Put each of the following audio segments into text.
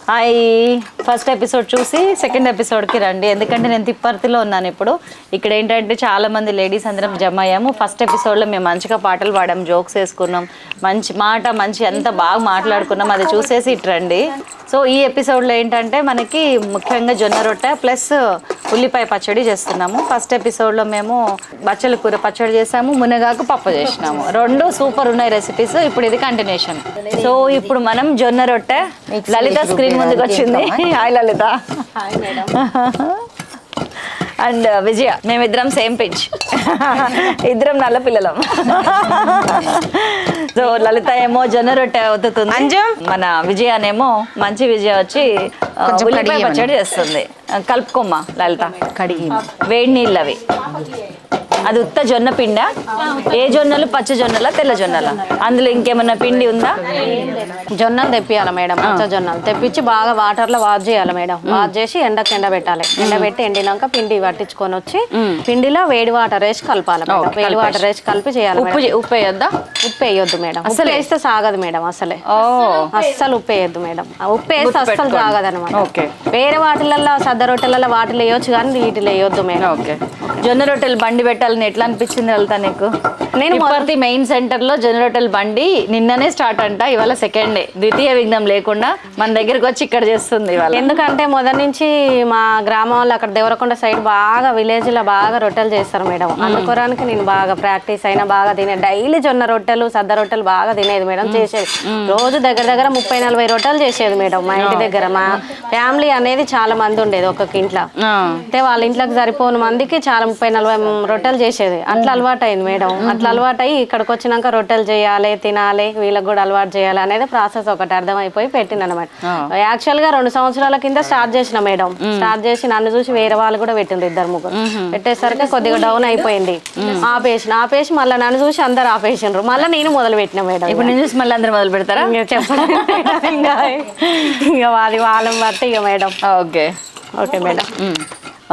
Hi, first episode చూసి second ఎపిసోడ్కి రండి. ఎందుకంటే నేను తిప్పర్తిలో ఉన్నాను ఇప్పుడు. ఇక్కడ ఏంటంటే చాలామంది లేడీస్ అందరం జమ అయ్యాము. ఫస్ట్ ఎపిసోడ్లో మేము మంచిగా పాటలు పాడాం, జోక్స్ వేసుకున్నాం, మంచి అంతా బాగా మాట్లాడుకున్నాం. అది చూసేసి ఇటు రండి. సో ఈ ఎపిసోడ్లో ఏంటంటే మనకి ముఖ్యంగా జొన్న రొట్టె ప్లస్ ఉల్లిపాయ పచ్చడి చేస్తున్నాము. ఫస్ట్ ఎపిసోడ్లో మేము బచ్చల కూర పచ్చడి చేసాము, మునగాకు పప్పు చేసినాము. రెండు సూపర్ ఉన్నాయి రెసిపీస్. ఇప్పుడు ఇది కంటిన్యూషన్. సో ఇప్పుడు మనం జొన్న రొట్టె, లలిత స్క్రీన్ ముందుకు వచ్చింది. Hi Lalitha. Hi madam. And Vijaya, మేమిద్దరం సేమ్ పిచ్, ఇద్దరం నల్ల పిల్లలం. సో లలిత ఏమో జొన్న రొట్టె అవుతుంది, మన విజయనేమో మంచి విజయ వచ్చి ఉల్లిపాయ పచ్చడి చేస్తుంది. కలుపుకోమ్మా లలిత. కడిగి వేడి నీళ్ళు అవి. అది ఉత్త జొన్న పిండ. ఏ జొన్నలు? పచ్చ జొన్నల, తెల్ల జొన్నల? అందులో ఇంకేమన్నా పిండి ఉందా? జొన్నలు తెప్పియాలి మేడం. పచ్చ జొన్నలు తెప్పించి బాగా వాటర్లో వాష్ చేయాలి మేడం. వాష్ చేసి ఎండబెట్టాలి. ఎండబెట్టి ఎండినాక పిండి పట్టించుకొని వచ్చి పిండిలో వేడి వాటర్ వేసి కలపాలి. వేడి వాటర్ వేసి కలిపి చేయాలి. ఉప్పు వేయొద్దా? ఉప్పు వేయొద్దు మేడం. అసలు వేస్తే సాగదు మేడం. అసలే అస్సలు ఉప్పు వేయొద్దు మేడం. ఉప్పు వేస్తే అస్సలు సాగదు అనమాట. వేరే వాటిలలో సద్ద రొట్టెలలో వాటిలో వేయొచ్చు కానీ వీటిలో వేయొద్దు మేడం. ఓకే. జొన్న రొట్టెలు బండి పెట్టాలని ఎట్లా అనిపించింది వెళ్తా నీకు? నేను తిప్పర్తి మెయిన్ సెంటర్ లో జొన్న రొట్టెల బండి నిన్ననే స్టార్ట్ అంట. ఇవాళ సెకండ్ డే, ద్వితీయ విఘ్నం లేకుండా మన దగ్గరకు వచ్చి ఇక్కడ చేస్తుంది ఇవాళ. ఎందుకంటే మొదటి నుంచి మా గ్రామంలో అక్కడ దేవరకొండ సైడ్ బాగా విలేజ్ లో బాగా రొట్టెలు చేస్తారు మేడం. అందుకోరానికి నేను బాగా ప్రాక్టీస్ అయినా బాగా తినే డైలీ జొన్న రొట్టెలు సద్ద రొట్టెలు బాగా తినేది మేడం. చేసేది రోజు దగ్గర 30-40 రొట్టెలు చేసేది మేడం. మా ఇంటి దగ్గర మా ఫ్యామిలీ అనేది చాలా మంది ఉండేది ఒక్కొక్క ఇంట్లో. అంటే వాళ్ళ ఇంట్లోకి సరిపోని మందికి చాలా 30-40 రొట్టెలు చేసేది. అట్లా అలవాటు అయింది మేడం. అట్లా అలవాటు అయ్యి ఇక్కడికి వచ్చినాక రొట్టెలు చేయాలి, తినాలి, వీళ్ళకి కూడా అలవాటు చేయాలి అనేది ప్రాసెస్ ఒకటి అర్థమైపోయి పెట్టింది అనమాట. యాక్చువల్ గా 2 సంవత్సరాల కింద స్టార్ట్ చేసిన మేడం. స్టార్ట్ చేసి నన్ను చూసి వేరే వాళ్ళు కూడా పెట్టిండ్రు, 2-3. పెట్టేసరికి కొద్దిగా డౌన్ అయిపోయింది. ఆపేసి మళ్ళీ నన్ను చూసి అందరు ఆపేసిండ్రు. మళ్ళీ నేను మొదలు పెట్టిన మేడం. ఇప్పుడు నేను చూసి మళ్ళీ అందరు మొదలు పెడతారా? చెప్పండి. ఇక అది వాళ్ళని బట్టి ఇక madam. Okay okay madam.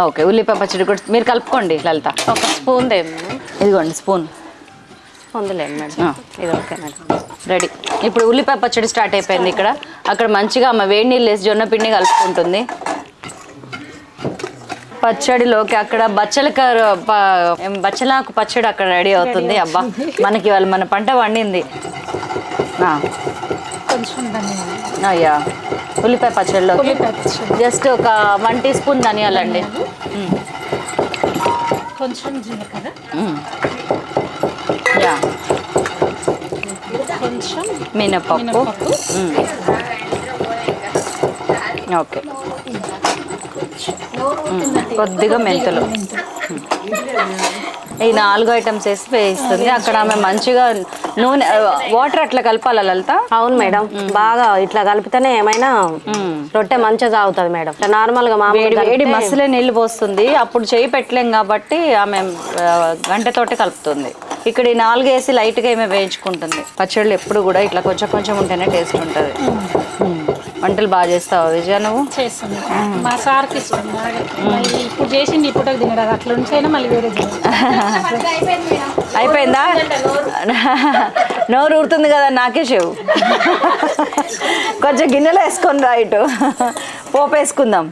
Okay. ఉల్లిపాయ పచ్చడి కూడా మీరు కలుపుకోండి లలిత. ఒక స్పూన్ ఇదిగోండి స్పూన్ పొందలేదు మేడం. ఇది ఓకే మేడం. రెడీ. ఇప్పుడు ఉల్లిపాయ పచ్చడి స్టార్ట్ అయిపోయింది ఇక్కడ. అక్కడ మంచిగా అమ్మ వేడి నీళ్ళు వేసి జొన్న పిండి కలుపుకుంటుంది పచ్చడిలోకి. అక్కడ బచ్చలాకు పచ్చడి అక్కడ రెడీ అవుతుంది. అబ్బా, మనకి వాళ్ళు మన పంట పండింది. అయ్యా, ఉల్లిపాయ పచ్చడిలో జస్ట్ ఒక 1 టీ స్పూన్ ధనియాలండి, కొంచెం జీలకర్ర, కొంచెం మినపప్పు, ఓకే, కొద్దిగా మెంతులు. ఈ 4 ఐటమ్స్ వేసి వేయిస్తుంది. అక్కడ ఆమె మంచిగా నూనె వాటర్ అట్లా కలపాలా లలిత? అవును మేడం. బాగా ఇట్లా కలిపితేనే ఏమైనా రొట్టె మంచిగా సాగుతుంది మేడం. నార్మల్ గా వేడి మసలే నీళ్ళు పోస్తుంది. అప్పుడు చేయి పెట్టలేం కాబట్టి ఆమె గంటతోటి కలుపుతుంది. ఇక్కడ ఈ 4 వేసి లైట్గా ఏమే వేయించుకుంటుంది. పచ్చళ్ళు ఎప్పుడు కూడా ఇట్లా కొంచెం ఉంటేనే టేస్ట్ ఉంటుంది. వంటలు బాగా చేస్తావు విజయ నువ్వు? చేస్తాను. మా సార్కి ఇష్టం. మళ్ళీ ఇప్పుడు చేసింది ఇప్పుడు తినడు. అట్లా ఉంచైనా మళ్ళీ వేరే అయిపోయిందా? నోరు ఊరుతుంది కదా నాకే చెవు. కొంచెం గిన్నెలో వేసుకొని రా, ఇటు పోపు వేసుకుందాం.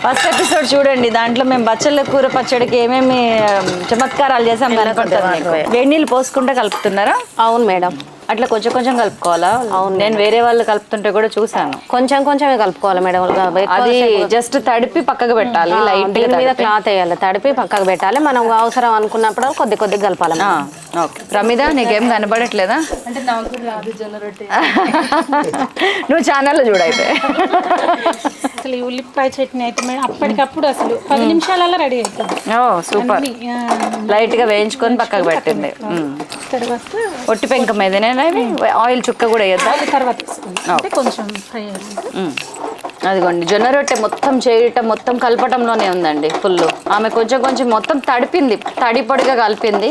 ఫస్ట్ ఎపిసోడ్ చూడండి. దాంట్లో మేము బచ్చల కూర పచ్చడికి ఏమేమి చమత్కారాలు చేసాం కనపడుతుంది. వేడి నీళ్ళు పోసుకుంటే కలుపుతున్నారా? అవును మేడం. అట్లా కొంచెం కలుపుకోవాలా? అవును, నేను వేరే వాళ్ళు కలుపుతుంటే కూడా చూసాను. కొంచెమే కలుపుకోవాలి మేడం. అది జస్ట్ తడిపి పక్కకు పెట్టాలి. లైట్ మీద క్లాత్ వేయాలి, తడిపి పక్కకు పెట్టాలి. మనం అవసరం అనుకున్నప్పుడు కొద్ది కలపాలి. ఓకే. ప్రమిద, నీకేం కనబడట్లేదా? అంటే నాకు రాదు జొన్న రొట్టె. నువ్వు ఛానల్లో చూడైతే. అసలు ఈ ఉల్లిపాయ చట్నీ అయితే మేడం అప్పటికప్పుడు అసలు 10 నిమిషాలలో రెడీ అవుతుంది. ఓ సూపర్. లైట్ గా వేయించుకొని పక్కకు పెట్టింది. తర్వాత ఒట్టి పెంక మీదనే ఆయిల్ చుక్క కూడా వేయద్దా? తర్వాత అంటే కొంచెం ఫ్రై అయ్యింది. అదిగోండి జొన్న రొట్టె మొత్తం చేయటం మొత్తం కలపటంలోనే ఉందండి ఫుల్. ఆమె కొంచెం మొత్తం తడిపింది, తడి పొడిగా కలిపింది.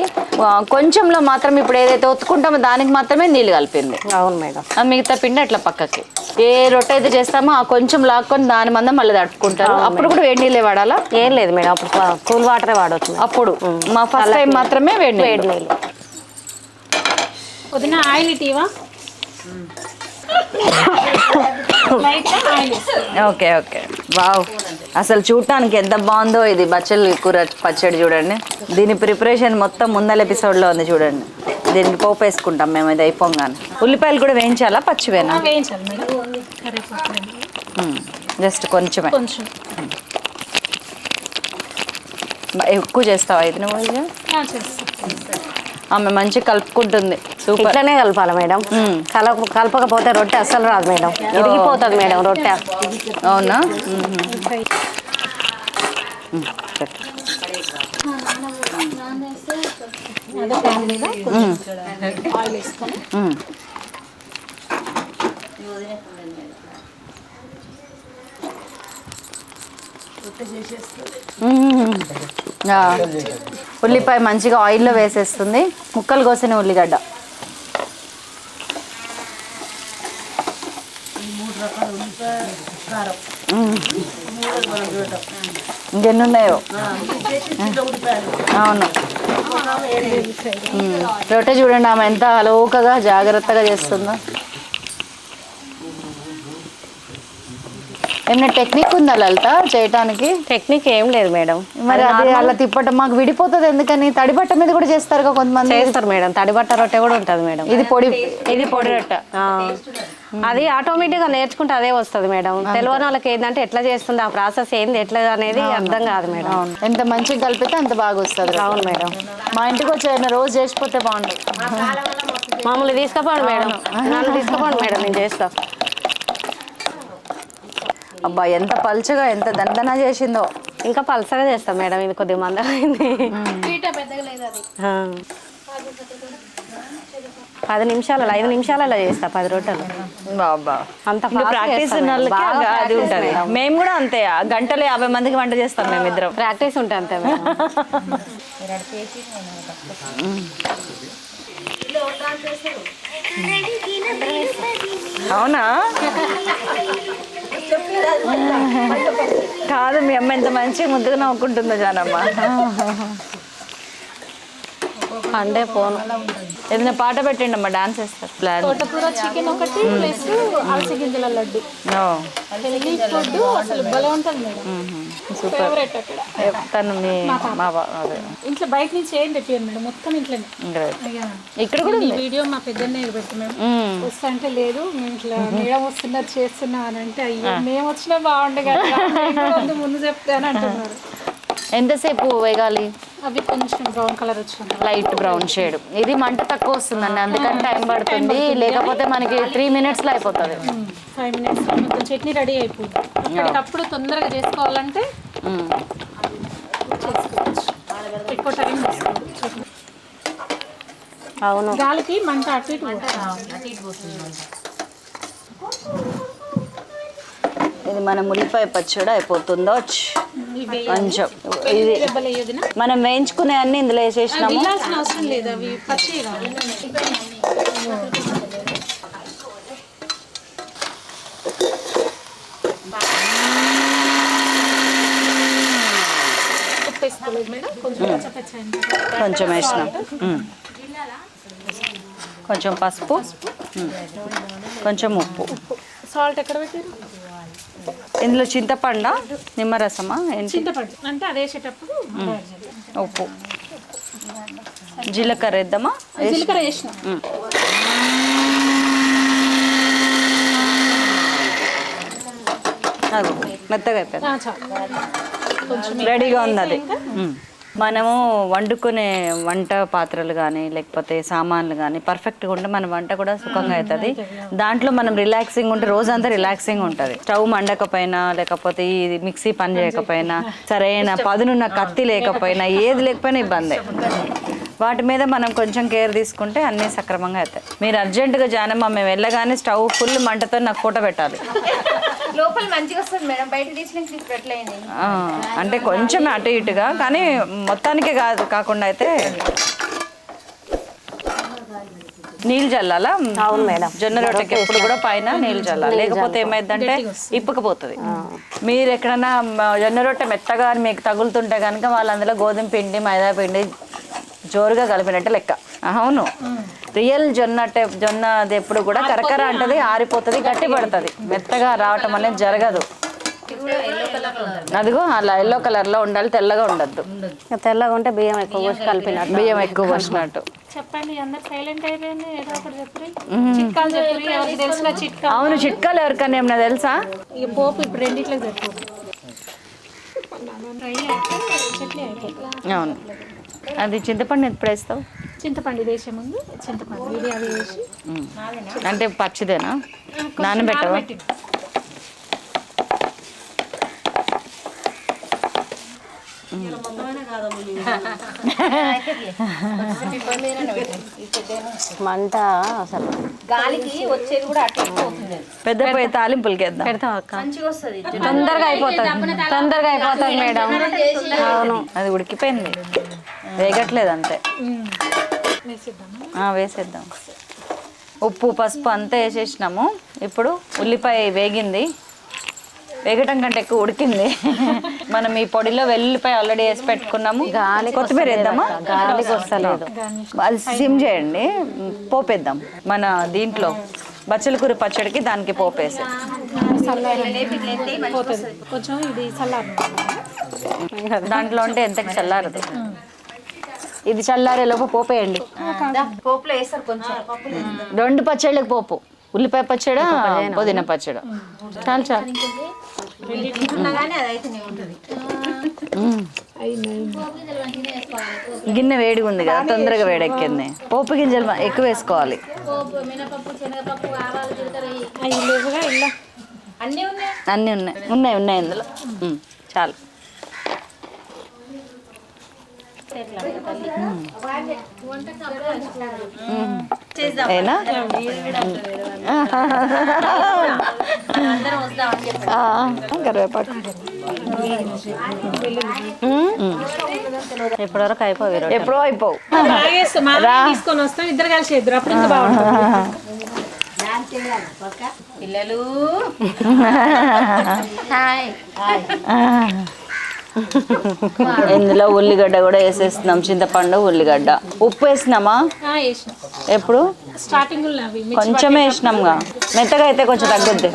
కొంచెంలో మాత్రం ఇప్పుడు ఏదైతే ఒత్తుకుంటామో దానికి మాత్రమే నీళ్ళు కలిపింది. అవును మేడం. మిగతా పిండి అట్లా పక్కకి. ఏ రొట్టె అయితే చేస్తామో ఆ కొంచెం లాక్కొని దాని మందం మళ్ళీ తడుపుకుంటారు. అప్పుడు కూడా వేడి నీళ్ళే వాడాలా? ఏం లేదు మేడం, అప్పుడు కూల్ వాటరే వాడవచ్చు. అప్పుడు మా ఫస్ట్ టైం మాత్రమే వేడి నీళ్ళు. వదిన ఆయిల్ ఇటీవా? ఓకే ఓకే వావ్, అసలు చూడటానికి ఎంత బాగుందో ఇది బచ్చలి కూర పచ్చడి చూడండి. దీని ప్రిపరేషన్ మొత్తం ముందల ఎపిసోడ్లో ఉంది చూడండి. దీనికి పోపు వేసుకుంటాం మేము ఇది అయిపోగానే. ఉల్లిపాయలు కూడా వేయించాలా పచ్చివేనా? జస్ట్ కొంచెమే. ఎక్కువ చేస్తావా ఇది నువ్వు? ఆమె మంచిగా కలుపుకుంటుంది. సూపర్. ఇట్లనే కలపాలి మేడం. కలపకపోతే రొట్టె అస్సలు రాదు మేడం, ఇరిగిపోతుంది మేడం రొట్టె. అవునా? ఉల్లిపాయ మంచిగా ఆయిల్లో వేసేస్తుంది. ముక్కలు కోసిన ఉల్లిగడ్డ. ఇంకెన్ని ఉన్నాయో. అవును. రొట్టె చూడండి ఆమె ఎంత అలోకగా జాగ్రత్తగా చేస్తుందో. ఏమైనా టెక్నిక్ ఉందా లలిత చేయటానికి? టెక్నిక్ ఏం లేదు మేడం. మరి అది అలా తిప్పటం మాకు విడిపోతుంది ఎందుకని? తడిబట్ట మీద కూడా చేస్తారు కొంతమంది. చేస్తారు మేడం, తడిబట్ట రొట్టె కూడా ఉంటుంది మేడం. ఇది పొడి రొట్టె. అది ఆటోమేటిక్గా నేర్చుకుంటే అదే వస్తుంది మేడం. తెలియని వాళ్ళకి ఏంటంటే ఎట్లా చేస్తుంది, ఆ ప్రాసెస్ ఏంది ఎట్లా అనేది అర్థం కాదు మేడం. ఎంత మంచిగా కలిపితే అంత బాగా వస్తుంది. అవును మేడం. మా ఇంటికి వచ్చి రోజు చేసిపోతే బాగుండదు. మామూలు తీసుకుపోండి మేడం, నన్ను తీసుకుపోండి మేడం, నేను చేస్తా. అబ్బా ఎంత పల్చగా ఎంత దండన చేసిందో. ఇంకా పల్సగా చేస్తాం మేడం, ఇది కొద్దిగా మందమైంది. 10 నిమిషాలలో 5 నిమిషాలలో చేస్తా 10 రొట్టెలు. బాబా అంత ప్రాక్టీస్ అది ఉంటుంది. మేము కూడా అంతే, గంటలో 50 మందికి వంట చేస్తాం మేమిద్దరం. ప్రాక్టీస్ ఉంటే అంతే. అవునా? కాదు, మీ అమ్మ ఎంత మంచిగా ముద్దుగా నవ్వుకుంటుందో జానమ్మ. అంటే పోను. ఏదైనా పాట పెట్టండి అమ్మా, డాన్స్ వేస్తారు. ప్లాన్ తోటకూర చికెన్ ఒకటి ప్లస్ అలసి గింజల లడ్డు. హెల్దీ ఫుడ్ అసలు భలే ఉంటుంది మేడం. ఫేవరెట్ అక్కడ. తను మీ ఇంట్లో బయట నుంచి ఏం తెప్పాను మేడం, మొత్తం ఇంట్లోనే. ఇక్కడ కూడా ఈ వీడియో మా పెద్దనే పెట్టి మేము వస్తా అంటే లేదు మేము ఇట్లా మేడం వస్తున్నారు చేస్తున్నా అని అంటే అయ్యో మేము వచ్చినా బాగుండే కదా ముందు చెప్తాను అంటున్నారు. ఎంతసేపు వేగాలి? అవి కొంచెం బ్రౌన్ కలర్ వచ్చింది, లైట్ బ్రౌన్ షేడ్. ఇది మంట తక్కువ వస్తుందండి, అందుకని టైం పడుతుంది. లేకపోతే మనకి 3 minutesలో అయిపోతుంది. 5 minutes మొత్తం చట్నీ రెడీ అయిపోతుంది. అప్పటికప్పుడు తొందరగా చేసుకోవాలంటే చేసుకోవచ్చు, ఎక్కువ టైం తీసుకోవచ్చు. అవును, గాలికి మంట అటు ఇటు. ఇది మన ఉల్లిపాయ పచ్చడి అయిపోతుందో కొంచెం. ఇది మనం వేయించుకునే అన్ని ఇందులో వేసేసినాము. అవసరం లేదు, అవి పచ్చి కొంచెం వేసినాం. కొంచెం పసుపు, కొంచెం ఉప్పు. సాల్ట్ ఎక్కడ పెట్టారు? ఇందులో చింతపండు, నిమ్మరసమా? చింతపండు అంటే అది వేసేటప్పుడు ఉప్పు, జీలకర్ర వేద్దామా? జీలకర్ర వేసిన. మెత్తగా అయిపోయింది, రెడీగా ఉంది అది. మనము వండుకునే వంట పాత్రలు కానీ లేకపోతే సామాన్లు కానీ పర్ఫెక్ట్గా ఉంటే మన వంట కూడా సుఖంగా అవుతుంది. దాంట్లో మనం రిలాక్సింగ్ ఉంటే రోజంతా రిలాక్సింగ్ ఉంటుంది. స్టవ్ మండకపోయినా లేకపోతే ఈ మిక్సీ పని చేయకపోయినా, సరైన పదునున్న కత్తి లేకపోయినా, ఏది లేకపోయినా ఇబ్బంది. వాటి మీద మనం కొంచెం కేర్ తీసుకుంటే అన్నీ సక్రమంగా అవుతాయి. మీరు అర్జెంటుగా జానమ్మ మేము వెళ్ళగానే స్టవ్ ఫుల్ మంటతో నాకు ఫోటో పెట్టాలి. లోపల మంచిగా వస్తుంది మేడం, బయట తీసినట్లయింది. అంటే కొంచెం అటు ఇటుగా, కానీ మొత్తానికి కాకుండా అయితే నీళ్ళు చల్లాలా? అవును మేడం. జొన్న రొట్టెకి ఎప్పుడు కూడా పైన నీళ్ళు చల్లాలి, లేకపోతే ఏమైందంటే ఇప్పుకపోతుంది. మీరు ఎక్కడైనా జొన్న రొట్టె మెత్తగా మీకు తగులుతుంటే కనుక వాళ్ళు అందులో గోధుమ పిండి మైదా పిండి జోరుగా కలిపినట్టు లెక్క. అవును, రియల్ జొన్న అది ఎప్పుడు కూడా కరకర అంటది, ఆరిపోతుంది, గట్టి పడుతుంది, మెత్తగా రావటం అనేది జరగదు. అదిగో అలా ఎల్లో కలర్ లో ఉండాలి, తెల్లగా ఉండద్దు. తెల్లగా ఉంటే బియ్యం ఎక్కువ పోసి కలిపినట్టు. బియ్యం ఎక్కువ పోసినట్టు. చెప్పండి, అందరు సైలెంట్ అయిపోయింది. ఏదో ఒకటి చెప్పి చిట్కాలు చెప్పి, ఎవరికి తెలిసిన చిట్కా. అవును, చిట్కాలు ఎవరికన్నా ఏమన్నా తెలుసా? ఇక పోపు ఇప్పుడు రెండిట్లో సరిపోతుంది. ఫ్రై అయితే చట్నీ అయిపోతుంది. అవును, అది చింతపండు ఎప్పుడు వేస్తావు? చింతపండు వేసే ముందు చింతపండు ఇది అది వేసి. అంటే పచ్చిదేనా, నానబెట్టవా? మంట అసలు గాలికి వచ్చేది కూడా అట్లా అవుతుంది. పెద్ద పోయి తాలింపులకి వేద్దాం. పెడతాం అక్క, మంచిగా వస్తుంది. తొందరగా అయిపోతుంది మేడం. అవును, అది ఉడికిపోయింది, వేగట్లేదు అంతే. వేసేద్దాము. వేసేద్దాం. ఉప్పు పసుపు అంతా వేసేసినాము. ఇప్పుడు ఉల్లిపాయ వేగింది, వేగటం కంటే ఎక్కువ ఉడికింది. మనం ఈ పొడిలో వెల్లుల్లిపాయ ఆల్రెడీ వేసి పెట్టుకున్నాము. కొత్తిమీర వేద్దామా? గాలికి వస్తలేదు. అది సిమ్ చేయండి, పోపేద్దాం. మన దీంట్లో బచ్చల కూర పచ్చడికి దానికి పోపేసి కొంచెం ఇది చల్లారు. దాంట్లో ఉంటే ఎంతకి చల్లారదు. ఇది చల్లారే లోపు పోపేయండి. పోపులో వేస్తారు కొంచెం. 2 పచ్చళ్ళకి పోపు, ఉల్లిపాయ పచ్చడి, పుదీనా పచ్చడి. చాలు చాలు. గిన్నె వేడిగా ఉంది కదా, తొందరగా వేడెక్కింది. పోపు గింజలు ఎక్కువ వేసుకోవాలి. అన్నీ ఉన్నాయి ఇందులో. చాలు. ఏనా కరివేపాకు ఇప్పటివరకు అయిపోయి ఎప్పుడో అయిపోవు. తీసుకొని వస్తాం, ఇద్దరు కలిసి ఇద్దరు, అప్పుడు ఇంకా బాగుంటుంది. పిల్లలు ఇందులో ఉల్లిగడ్డ కూడా వేసేస్తున్నాం, చింతపండు, ఉల్లిగడ్డ. ఉప్పు వేసినామా? ఎప్పుడు? స్టార్టింగ్ కొంచెమే వేసినాంగా, మెత్తగా అయితే కొంచెం తగ్గుద్ది.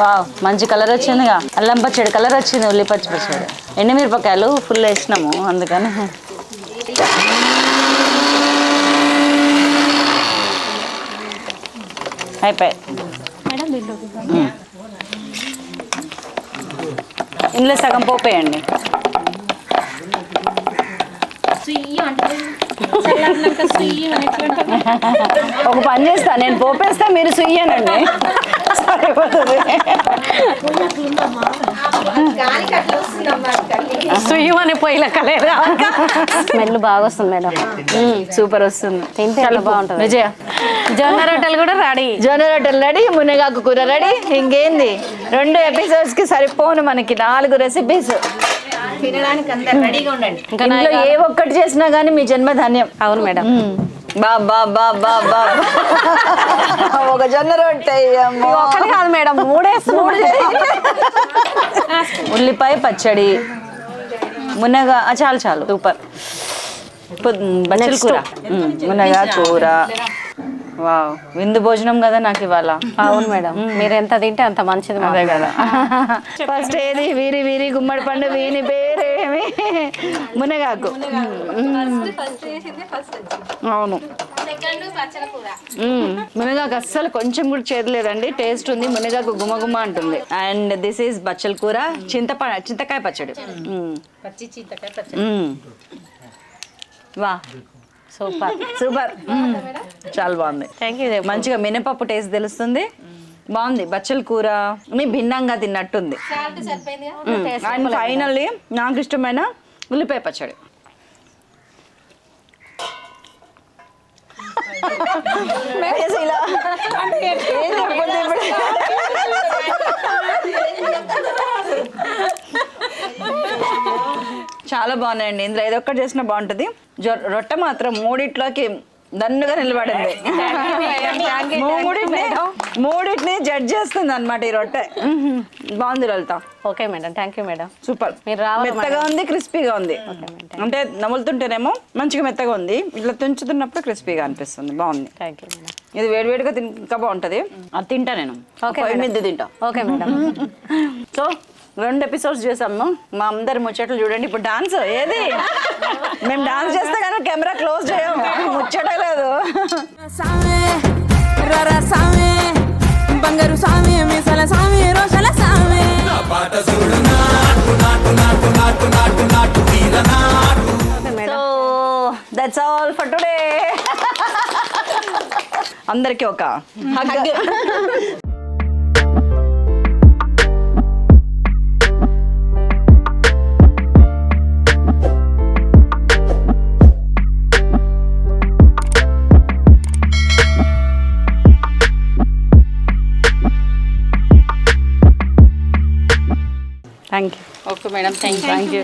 వావ్, మంచి కలర్ వచ్చిందిగా. అల్లం పచ్చడి కలర్ వచ్చింది, ఉల్లి పచ్చడి. ఎండుమిరపకాయలు ఫుల్ వేసినాము అందుకని. అయిపోయి ఇందులో సగం పోపేయండి. ఒక పని చేస్తా, నేను పోపేస్తా, మీరు సుయ్యనండి, సరిపోతుంది. సుయ్యమని పొయ్యిల కలేదు. స్మెల్ బాగా వస్తుంది మేడం, సూపర్ వస్తుంది. తింటే చాలా బాగుంటుంది. విజయ, జొన్న రొట్టెలు కూడా రెడీ. జొన్న రొట్టెలు రెడీ, మునగాకు కూర రెడీ. ఇంకేంది, 2 ఎపిసోడ్స్ కి సరిపోను మనకి 4 రెసిపీస్. తినడానికి అందరు రెడీగా ఉండండి. ఇంట్లో ఏ ఒక్కటి చేసినా గానీ మీ జన్మ ధన్యం. అవును మేడం. ఒక జొన్న రొట్టె ఒకటి కాదు మేడం, 3 ఉల్లిపాయ పచ్చడి, మునగ, చాలు చాలు, సూపర్. బచ్చల కూర, మునగ కూర. వావ్, విందు భోజనం కదా నాకు ఇవాళ. అవును మేడం, మీరు ఎంత తింటే అంత మంచిది. అదే కదా. ఫస్ట్ ఏది? వీరి వీరి గుమ్మడి పండు, వీని పేరేమి? మునగాకు. అవును, మునగాకు అస్సలు కొంచెం కూడా చేదలేదండి, టేస్ట్ ఉంది. మునగాకు గుమగుమ అంటుంది. అండ్ దిస్ ఈస్ బచ్చల కూర, చింతకాయ పచ్చడి. పచ్చి చింతకాయ పచ్చడి. వా, సూపర్ సూపర్, చాలా బాగుంది. Thank you. మంచిగా మినపప్పు టేస్ట్ తెలుస్తుంది, బాగుంది. బచ్చల కూర మీ భిన్నంగా తిన్నట్టుంది. అండ్ ఫైనల్లీ నాకు ఇష్టమైన ఉల్లిపాయ పచ్చడి. చాలా బాగున్నాయండి. ఇందులో ఏదో ఒక్కటి చేసినా బాగుంటుంది. రొట్టె మాత్రం మూడిట్లోకి దన్నుగా నిలబడింది. మూడిటిని జడ్జ్ చేస్తుంది అనమాట ఈ రొట్టె. బాగుంది Lalitha. Okay madam, thank you madam. Super. మీరు రావాలి. మెత్తగా ఉంది, క్రిస్పీగా ఉంది. అంటే నములుతుంటేనేమో మంచిగా మెత్తగా ఉంది, ఇట్లా తుంచుతున్నప్పుడు క్రిస్పీగా అనిపిస్తుంది. బాగుంది. Thank you madam. ఇది వేడివేడిగా ఇంకా బాగుంటుంది. అది తింటా నేను. ఓకే మిద్ది తింటా. Okay madam. సో 2 ఎపిసోడ్స్ చేసాము. మా అందరి ముచ్చట్లు చూడండి. ఇప్పుడు డాన్స్ ఏది మేము డాన్స్ చేస్తే కానీ కెమెరా క్లోజ్ చేయము, ముచ్చట లేదు. బంగారు సామి మిసల సామి రోషల సామి so that's all for today. అందరికి ఒక hug. Thank you. Okay madam, thank you.